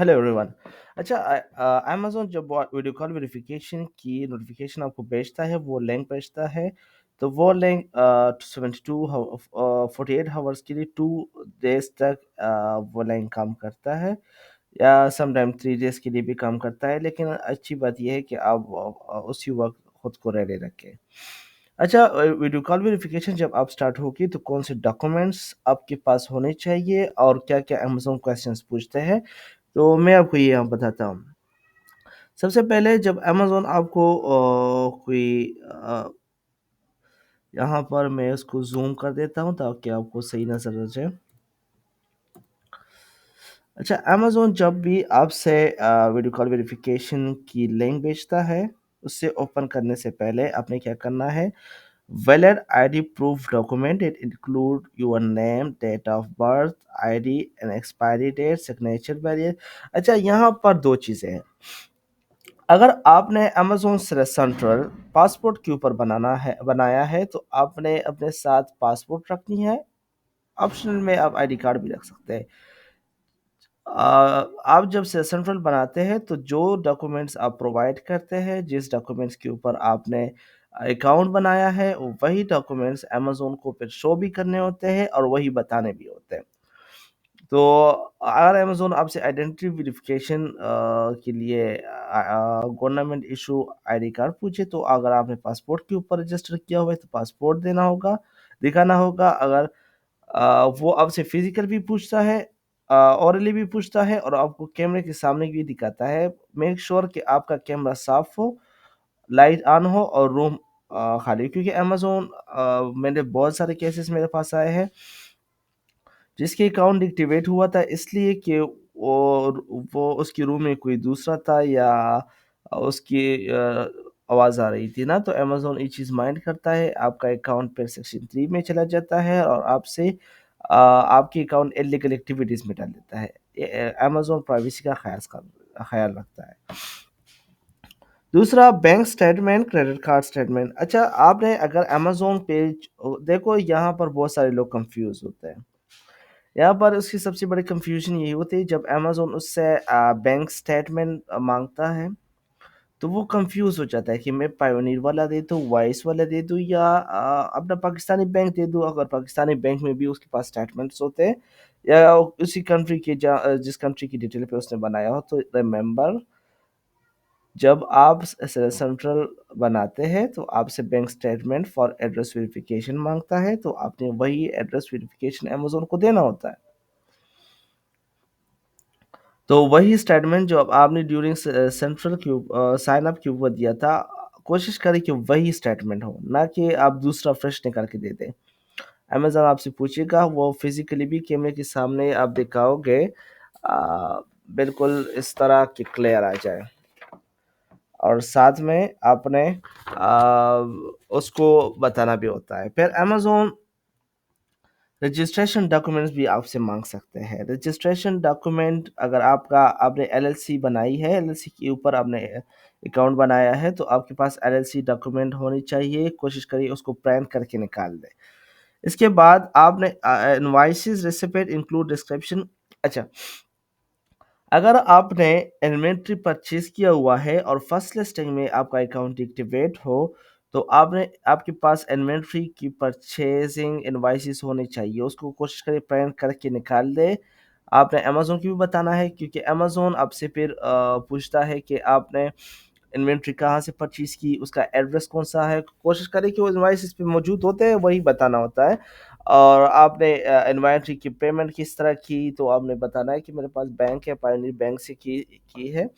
Hello everyone. अच्छा, Amazon जब video call verification की नोटिफ़िकेशन आपको भेजता है, वो लिंक भेजता है, तो वो लिंक 72 48 हावर्स के लिए 2 डेज़ तक वो लिंक काम करता है, या समटाइम 3 डेज़ के लिए भी काम करता है, लेकिन अच्छी बात ये है कि आप उसी वक़्त खुद को रेडी रखें। अच्छा, वीडियो कॉल वेरिफ़िकेशन जब आप स्टार्ट होगी, तो कौन से डॉक्यूमेंट्स आपके पास होने चाहिए और क्या-क्या अमेज़न क्वेश्चंस पूछते हैं? तो मैं आपको ये यहाँ बताता हूँ। सबसे पहले जब अमेज़न आपको कोई यहाँ पर मैं उसको ज़ूम कर देता हूँ ताकि आपको सही नज़र आ जाए। अच्छा, अमेज़न जब भी आपसे वीडियो कॉल वेरिफ़िकेशन की लिंक भेजता है, उससे ओपन करने से पहले आपने क्या करना है, valid ID proof document it include your name, date of birth, ID and expiry date, signature barrier. अच्छा, यहाँ पर 2 चीज़ें हैं। अगर आपने अमेज़न से सेंट्रल पासपोर्ट के ऊपर बनाया है, तो आपने अपने साथ पासपोर्ट रखनी है। ऑप्शनल में आप आईडी कार्ड भी रख सकते हैं। आप जब से सेंट्रल बनाते हैं, तो जो डॉक्यूमेंट्स आप प्रोवाइड करते हैं, जिस डॉक्यूमेंट्स के ऊपर आपने अकाउंट बनाया है, वही डॉक्यूमेंट्स अमेज़न को फिर शो भी करने होते हैं और वही बताने भी होते हैं। तो अगर अमेज़न आपसे आइडेंटिटी वेरिफ़िकेशन के लिए गवर्नमेंट इश्यू आईडी कार्ड पूछे, तो अगर आपने पासपोर्ट के ऊपर रजिस्टर किया हुआ है, तो पासपोर्ट देना होगा, दिखाना होगा। अगर वो आपसे फिज़िकल भी पूछता है, ओरली भी पूछता है और आपको कैमरे के सामने भी दिखाता है। मेक श्योर कि आपका कैमरा साफ़ हो, लाइट ऑन हो और रूम खाली हो, क्योंकि अमेज़न मैंने बहुत सारे केसेस मेरे पास आए हैं जिसके अकाउंट एक्टिवेट हुआ था इसलिए कि वो उसके रूम में कोई दूसरा था, या उसकी आवाज़ आ रही थी ना, तो अमेज़न ये चीज़ माइंड करता है, आपका अकाउंट फिर सेक्शन 3 में चला जाता है और आपसे आपके अकाउंट इल्लीगल एक्टिविटीज़ में डाल देता है। ये अमेज़न प्राइवेसी का ख़्याल रखता है। दूसरा, bank statement, credit card statement. अच्छा, आपने अगर अमेज़न पेज देखो, यहाँ पर बहुत सारे लोग कन्फ्यूज़ होते हैं। यहाँ पर उसकी सबसे बड़ी कन्फ्यूजन यही होती है, जब अमेज़न उससे बैंक स्टेटमेंट माँगता है, तो वो कन्फ्यूज़ हो जाता है कि मैं पायोनियर वाला दे दूँ, वॉइस वाला दे दूँ, या अपना पाकिस्तानी बैंक दे दूँ। अगर पाकिस्तानी बैंक में भी उसके पास स्टेटमेंट्स होते हैं, या उसी कंट्री के जिस कंट्री की डिटेल पे उसने बनाया हो, तो रिमेंबर, जब आप सेंट्रल बनाते हैं, तो आपसे bank statement for address verification माँगता है, तो आपने वही एड्रेस वेरिफिकेशन अमेज़न को देना होता है। तो वही स्टेटमेंट जो अब आपने ड्यूरिंग सेंट्रल साइन अप के ऊपर दिया था, कोशिश करें कि वही स्टेटमेंट हो, ना कि आप दूसरा फ्रेश निकाल के दे दें। अमेज़न आपसे पूछेगा, वो फिज़िकली भी कैमरे के सामने आप दिखाओगे, बिल्कुल इस तरह कि क्लियर आ जाए, और साथ में आपने उसको बताना भी होता है। फिर अमेज़न रजिस्ट्रेशन डॉक्यूमेंट्स भी आपसे माँग सकते हैं। रजिस्ट्रेशन डॉक्यूमेंट, अगर आपने एलएलसी बनाई है, एलएलसी के ऊपर आपने अकाउंट बनाया है, तो आपके पास एलएलसी डॉक्यूमेंट होनी चाहिए। कोशिश करिए उसको प्रिंट करके निकाल दें। इसके बाद आपने इनवॉइसेस, रिसिप्ट इंक्लूड डिस्क्रिप्शन। अच्छा, अगर आपने इन्वेंट्री परचेज़ किया हुआ है और फर्स्ट लिस्टिंग में आपका अकाउंट एक्टिवेट हो, तो आपके पास इन्वेंट्री की परचेज़िंग इनवॉइसेस होने चाहिए। उसको कोशिश करिए प्रिंट करके निकाल दें। आपने अमेज़न को भी बताना है, क्योंकि अमेज़न आपसे फिर पूछता है कि आपने इन्वेंट्री कहाँ से परचेज़ की, उसका एड्रेस कौन-सा है। कोशिश करें कि वो इनवॉइस इस पे मौजूद होते हैं, वही बताना होता है। और आपने इन्वेंट्री की पेमेंट किस तरह की, तो आपने बताना है कि मेरे पास बैंक है, पायोनियर बैंक से की है।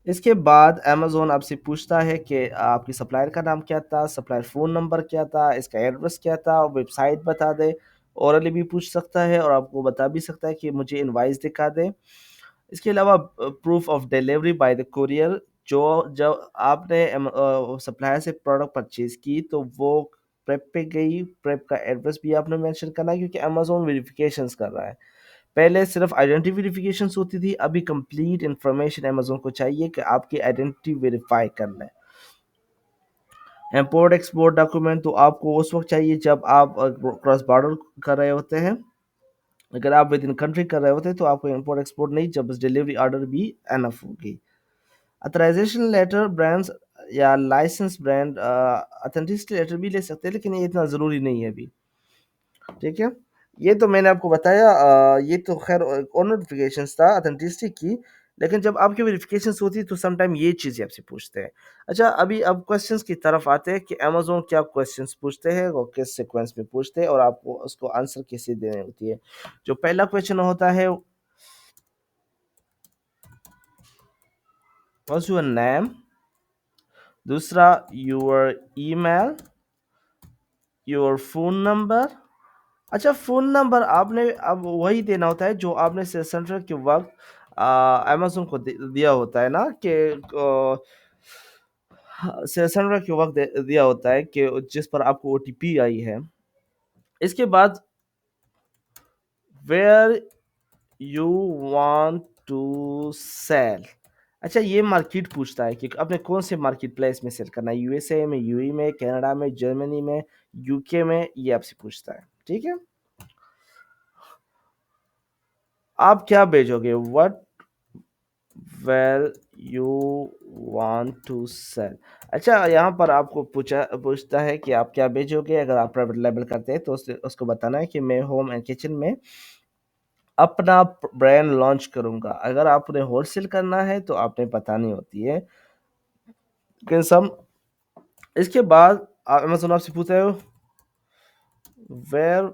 इसके बाद अमेज़न आपसे पूछता है कि आपके सप्लायर का नाम क्या था, सप्लायर फ़ोन नंबर क्या था, इसका एड्रेस क्या था, वेबसाइट बता दें। ओरली भी पूछ सकता है और आपको बता भी सकता है कि मुझे इनवॉइस दिखा दें। इसके अलावा proof of delivery by the courier, जो जब आपने सप्लायर से प्रोडक्ट परचेज़ की, तो वो प्रेप पे गई, प्रेप का एड्रेस भी आपने मेंशन करना है, क्योंकि अमेज़न वेरिफ़िकेशंस कर रहा है। पहले सिर्फ़ आइडेंटिटी वेरिफ़िकेशंस होती थी, अभी कंप्लीट इन्फॉर्मेशन अमेज़न को चाहिए कि आपकी आइडेंटिटी वेरीफ़ाई कर लें। इम्पोर्ट एक्सपोर्ट डॉक्यूमेंट तो आपको उस वक़्त चाहिए जब आप क्रॉस बॉर्डर कर रहे होते हैं। अगर आप विद इन कंट्री कर रहे होते तो आपको इम्पोर्ट एक्सपोर्ट नहीं, जब बस डिलीवरी ऑर्डर भी एनफ होगी। अथराइजेशन लेटर ब्रांड्स या लाइसेंस ब्रांड ऑथेंटिसिटी लेटर भी ले सकते हैं, लेकिन ये इतना ज़रूरी नहीं है अभी। ठीक है, ये तो मैंने आपको बताया। ये तो खैर और नोटिफिकेशन था ऑथेंटिसिटी की, लेकिन जब आपकी वेरिफिकेशन होती है तो समटाइम ये चीज़ें आपसे पूछते हैं। अच्छा, अभी अब क्वेश्चंस की तरफ आते हैं कि अमेजोन क्या क्वेश्चंस पूछते हैं और किस सीक्वेंस में पूछते हैं और आपको उसको आंसर कैसे देनी होती है। जो पहला क्वेश्चन होता है, व्हाट्स योर नेम। दूसरा, your email, your phone number. अच्छा, फ़ोन नंबर आपने अब वही देना होता है जो आपने सेल सेंटर के वक़्त अमेज़न को दिया होता है ना, कि सेल सेंटर के वक़्त दिया होता है कि जिस पर आपको ओटीपी आई है। इसके बाद where you want to sell. अच्छा, ये मार्केट पूछता है कि आपने कौन से मार्केट प्लेस में सेल करना है, यूएसए में, यूएई में, कनाडा में, जर्मनी में, यूके में, ये आपसे पूछता है। ठीक है, आप क्या भेजोगे, what will you want to sell. अच्छा, यहाँ पर आपको पूछता है कि आप क्या भेजोगे। अगर आप प्राइवेट लेबल करते हैं तो उसको बताना है कि मैं होम एंड किचन में अपना ब्रांड लॉन्च करूंगा। अगर आपने होलसेल करना है तो आपने बतानी होती है। लेकिन सम इसके बाद अमेजोन आपसे पूछता है वेयर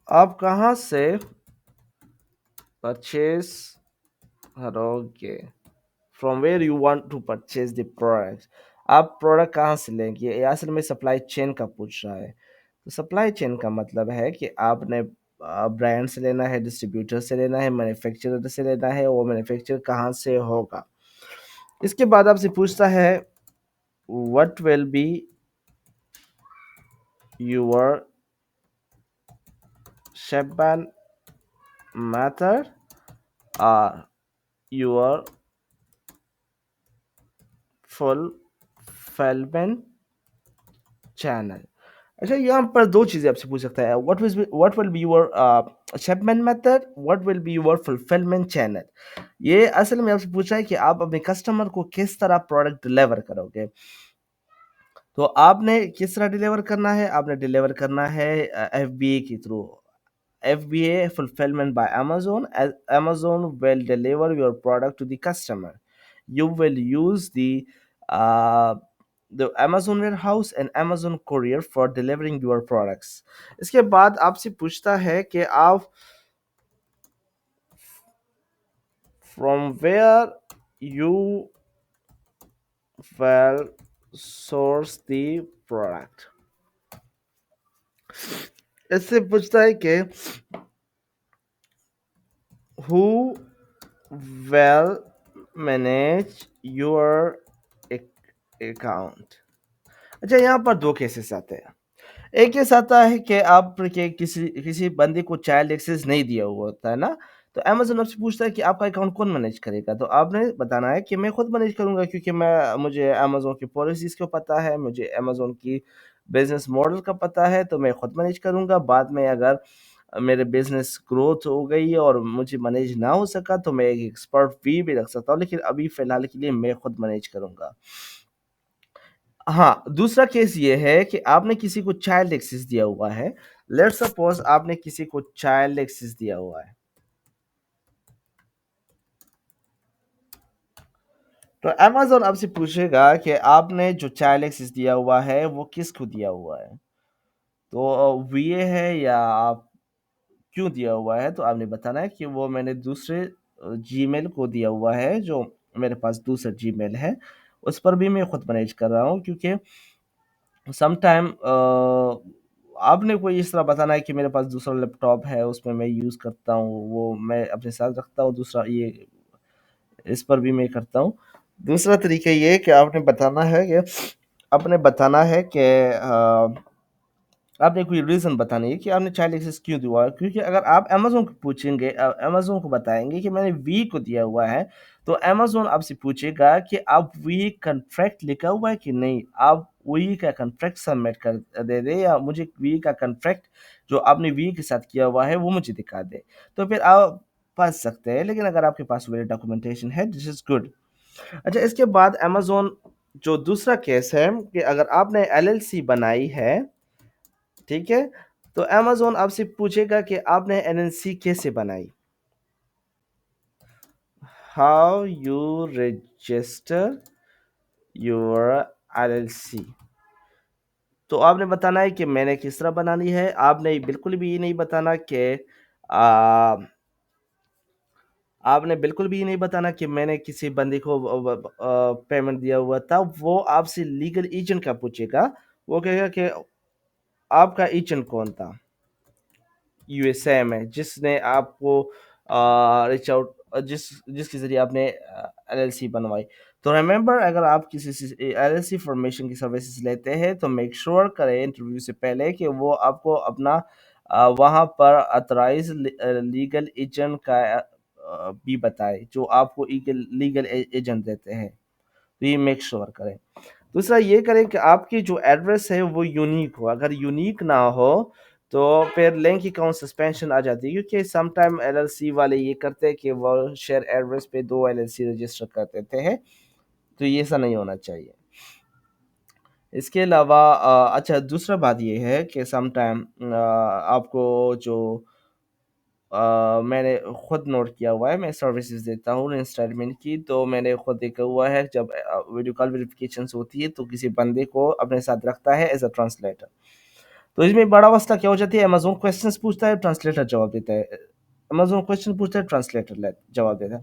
आप कहाँ से परचेज करोगे, from where you want to purchase the product. आप प्रोडक्ट कहाँ से लेंगे, ये असल में सप्लाई चेन का पूछ रहा है। तो सप्लाई चेन का मतलब है कि आपने ब्रांड से लेना है, डिस्ट्रीब्यूटर से लेना है, मैन्युफैक्चरर से लेना है, वो मैन्युफैक्चर कहाँ से होगा। इसके बाद आपसे पूछता है what will be your shipment method और योर फुलफिलमेंट चैनल। अच्छा, यहाँ पर दो चीजें आपसे पूछ सकता है, what will be your shipment method, what will be your fulfilment channel. ये असल में आपसे पूछा है कि आप अपने कस्टमर को किस तरह प्रोडक्ट डिलीवर करोगे। तो आपने किस तरह डिलीवर करना है, आपने डिलीवर करना है एफबीए के through. FBA fulfillment by Amazon, as Amazon will deliver your product to the customer. You will use uh, the Amazon warehouse and Amazon courier for delivering your products. इसके बाद आपसे पूछता है कि आप from where you will source the product. इससे पूछता है कि who will manage your account। अच्छा, यहाँ पर दो केसेस आते हैं। एक केस आता है कि आप के किसी किसी बंदे को चाइल्ड एक्सेस नहीं दिया हुआ होता है ना, तो अमेज़न आपसे पूछता है कि आपका अकाउंट कौन मैनेज करेगा। तो आपने बताना है कि मैं खुद मैनेज करूँगा, क्योंकि मुझे अमेज़न की पॉलिसीज़ को पता है, मुझे अमेज़न की बिज़नेस मॉडल का पता है, तो मैं खुद मैनेज करूँगा। बाद में अगर मेरे बिज़नेस ग्रोथ हो गई और मुझे मैनेज ना हो सका तो मैं एक एक्सपर्ट फी भी रख सकता हूँ, लेकिन अभी फ़िलहाल के लिए मैं खुद मैनेज करूँगा। हाँ, दूसरा केस ये है कि आपने किसी को चाइल्ड एक्सेस दिया हुआ है। लेट्स सपोज़ आपने किसी को चाइल्ड एक्सेस दिया हुआ है। तो अमेज़न आपसे पूछेगा कि आपने जो चाइल्ड एक्सेस दिया हुआ है वो किसको दिया हुआ है? तो वीए है या आप क्यों दिया हुआ है? तो आपने बताना है कि वो मैंने दूसरे जीमेल को दिया हुआ है, जो मेरे पास दूसरा जीमेल है, उस पर भी मैं खुद मैनेज कर रहा हूँ, क्योंकि सम टाइम आपने कोई इस तरह बताना है कि मेरे पास दूसरा लैपटॉप है, उसमें मैं यूज़ करता हूँ, वो मैं अपने साथ रखता हूँ, दूसरा ये इस पर भी मैं करता हूँ। दूसरा तरीका ये है कि आपने बताना है कि आपने कोई रीज़न बतानी है कि आपने चाइल्ड एक्सेस क्यों दिया है, क्योंकि अगर आप अमेज़न को पूछेंगे अमेज़न को बताएँगे कि मैंने वी को दिया हुआ है, तो अमेज़न आपसे पूछेगा कि आप वी कॉन्ट्रैक्ट लिखा हुआ है कि नहीं? आप وی کا کنٹریکٹ سبمٹ کر دے دے، یا مجھے وی کا کنٹریکٹ جو آپ نے وی کے ساتھ کیا ہوا ہے وہ مجھے دکھا دے، تو پھر آپ پھنس سکتے ہیں۔ لیکن اگر آپ کے پاس ویلڈ ڈاکومنٹیشن ہے، دس از گڈ۔ اچھا، اس کے بعد امیزون جو دوسرا کیس ہے کہ اگر آپ نے ایل ایل سی بنائی ہے، ٹھیک ہے، تو امیزون آپ سے پوچھے گا کہ آپ نے ایل ایل سی کیسے بنائی، how you register your L L C. تو آپ نے بتانا ہے کہ میں نے کس طرح بنانی ہے۔ آپ نے بالکل بھی یہ نہیں بتانا کہ آپ نے بالکل بھی یہ نہیں بتانا کہ میں نے کسی بندے کو پیمنٹ دیا ہوا تھا۔ وہ آپ سے لیگل ایجنٹ کا پوچھے گا، وہ کہے گا کہ آپ کا ایجنٹ کون تھا یو ایس اے میں، جس نے آپ کو ریچ آؤٹ، جس کے ذریعے آپ نے ایل ایل سی بنوائی۔ تو ریمبر، اگر آپ کسی ایل ایل سی فارمیشن کی سروسز لیتے ہیں تو میک شور کریں انٹرویو سے پہلے کہ وہ آپ کو اپنا وہاں پر اترائز لیگل ایجنٹ کا بھی بتائے، جو آپ کو لیگل ایجنٹ دیتے ہیں، تو یہ میک شور کریں۔ دوسرا یہ کریں کہ آپ کی جو ایڈریس ہے وہ یونیک ہو۔ اگر یونیک نہ ہو تو پھر لنک اکاؤنٹ سسپینشن آ جاتی ہے، کیونکہ some time L L C والے یہ کرتے ہیں کہ وہ شیئر ایڈریس پہ دو ایل ایل سی رجسٹر کر دیتے ہیں، تو یہ ایسا نہیں ہونا چاہیے۔ اس کے علاوہ اچھا، دوسرا بات یہ ہے کہ سم ٹائم آپ کو جو میں نے خود نوٹ کیا ہوا ہے، میں سروسز دیتا ہوں انسٹالمنٹ کی، تو میں نے خود دیکھا ہوا ہے جب ویڈیو کال ویریفیکیشنز ہوتی ہے تو کسی بندے کو اپنے ساتھ رکھتا ہے ایز اے ٹرانسلیٹر، تو اس میں بڑا مسئلہ کیا ہو جاتی ہے، امیزون کویسچنز پوچھتا ہے، ٹرانسلیٹر جواب دیتا ہے، امیزون کویسچن پوچھتا ہے، ٹرانسلیٹر جواب دیتا ہے۔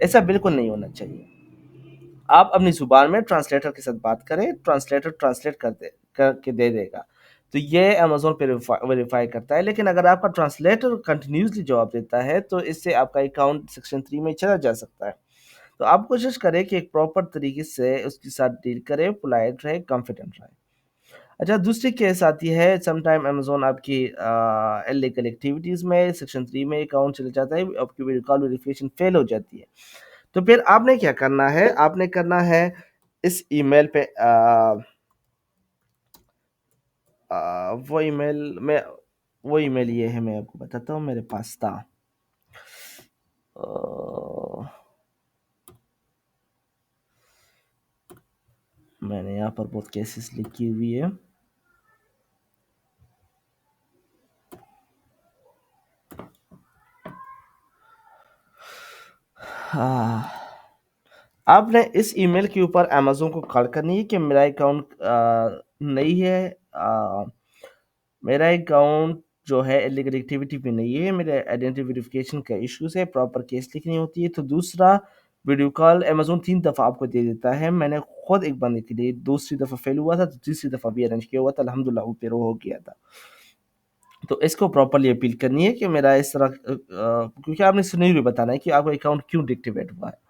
ایسا بالکل نہیں ہونا چاہیے۔ آپ اپنی زبان میں ٹرانسلیٹر کے ساتھ بات کریں، ٹرانسلیٹر ٹرانسلیٹ کر کے دے دے گا، تو یہ امیزون پہ ویریفائی کرتا ہے۔ لیکن اگر آپ کا ٹرانسلیٹر کنٹینیوسلی جواب دیتا ہے تو اس سے آپ کا اکاؤنٹ سیکشن 3 میں چلا جا سکتا ہے۔ تو آپ کوشش کریں کہ ایک پراپر طریقے سے اس کے ساتھ ڈیل کریں، پولائٹ رہے، کانفیڈنٹ رہے۔ اچھا، دوسری کیس آتی ہے، سم ٹائم امیزون آپ کی انلیگل ایکٹیویٹیز میں سیکشن 3 میں اکاؤنٹ چلے جاتا ہے، آپ کی ویڈیو کال ویریفیکیشن فیل ہو جاتی ہے، تو پھر آپ نے کیا کرنا ہے، آپ نے کرنا ہے اس ای میل پہ وہ ای میل میں، وہ ای میل یہ ہے، میں آپ کو بتاتا ہوں، میرے پاس تھا، میں نے یہاں پر بہت کیسز لکھی ہوئی ہے۔ آپ نے اس ای میل کے اوپر امیزون کو کال کرنی ہے کہ میرا اکاؤنٹ نہیں ہے، میرا اکاؤنٹ جو ہے انلیگل ایکٹیویٹی پہ نہیں ہے، میرے آئیڈینٹی ویریفیکیشن کا ایشوز ہے، پراپر کیس لکھنی ہوتی ہے۔ تو دوسرا ویڈیو کال امیزون 3 دفعہ آپ کو دے دیتا ہے۔ میں نے خود ایک بندے کے لیے دوسری دفعہ فیل ہوا تھا، تو تیسری دفعہ بھی ارینج کیا ہوا تھا، الحمدللہ وہ پھر ہو گیا تھا۔ تو اس کو پراپرلی اپیل کرنی ہے کہ میرا اس طرح، کیونکہ آپ نے سنیریو بتانا ہے کہ آپ کا اکاؤنٹ کیوں ڈیکٹیویٹ ہوا ہے،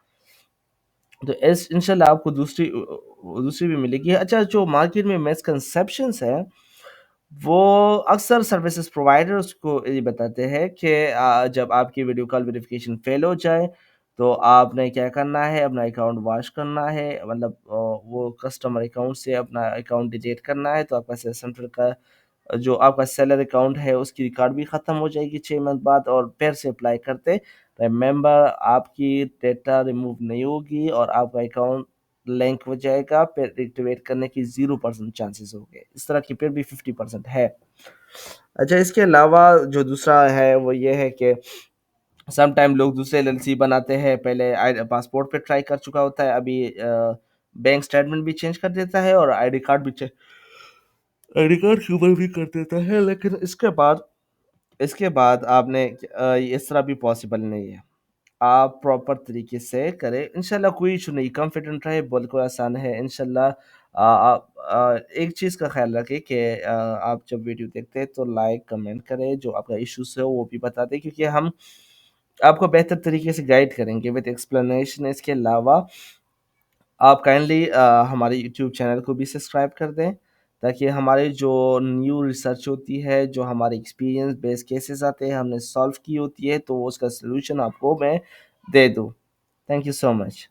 تو انشاءاللہ آپ کو دوسری بھی ملے گی۔ اچھا، جو مارکیٹ میں مسکنسیپشنس ہیں، وہ اکثر سروسز پرووائڈرز کو یہ بتاتے ہیں کہ جب آپ کی ویڈیو کال ویریفیکیشن فیل ہو جائے تو آپ نے کیا کرنا ہے، اپنا اکاؤنٹ واش کرنا ہے، مطلب وہ کسٹمر اکاؤنٹ سے اپنا اکاؤنٹ ڈیلیٹ کرنا ہے، تو آپ کا سیل سینٹر کا جو آپ کا سیلر اکاؤنٹ ہے اس کی ریکارڈ بھی ختم ہو جائے گی 6 منتھ بعد، اور پھر سے اپلائی کرتے ریمبر آپ کی ڈیٹا ریموو نہیں ہوگی اور آپ کا اکاؤنٹ لنک ہو جائے گا، پھر ایکٹیویٹ کرنے کی 0% چانسز ہو گئے، اس طرح کی پھر بھی 50% ہے۔ اچھا، اس کے علاوہ جو دوسرا ہے وہ یہ ہے کہ سم ٹائم لوگ دوسرے ایل ایل سی بناتے ہیں، پہلے پاسپورٹ پہ ٹرائی کر چکا ہوتا ہے، ابھی بینک اسٹیٹمنٹ بھی چینج کر دیتا ہے اور آئی ڈی کارڈ کے اوپر بھی کر دیتا ہے، لیکن اس کے بعد آپ نے اس طرح بھی پاسبل نہیں ہے۔ آپ پراپر طریقے سے کریں، انشاءاللہ کوئی ایشو نہیں، کانفیڈنٹ رہے، بالکل آسان ہے انشاءاللہ۔ ایک چیز کا خیال رکھیں کہ آپ جب ویڈیو دیکھتے ہیں تو لائک کمنٹ کریں، جو آپ کا ایشوز ہے وہ بھی بتا دیں، کیونکہ ہم آپ کو بہتر طریقے سے گائیڈ کریں گے وتھ ایکسپلینیشن۔ اس کے علاوہ آپ کائنڈلی ہمارے یوٹیوب چینل کو بھی سبسکرائب کر دیں، تاکہ ہمارے جو نیو ریسرچ ہوتی ہے، جو ہمارے ایکسپیرینس بیس کیسز آتے ہیں، ہم نے سالو کی ہوتی ہے، تو اس کا سلوشن آپ کو میں دے دوں۔ Thank you so much.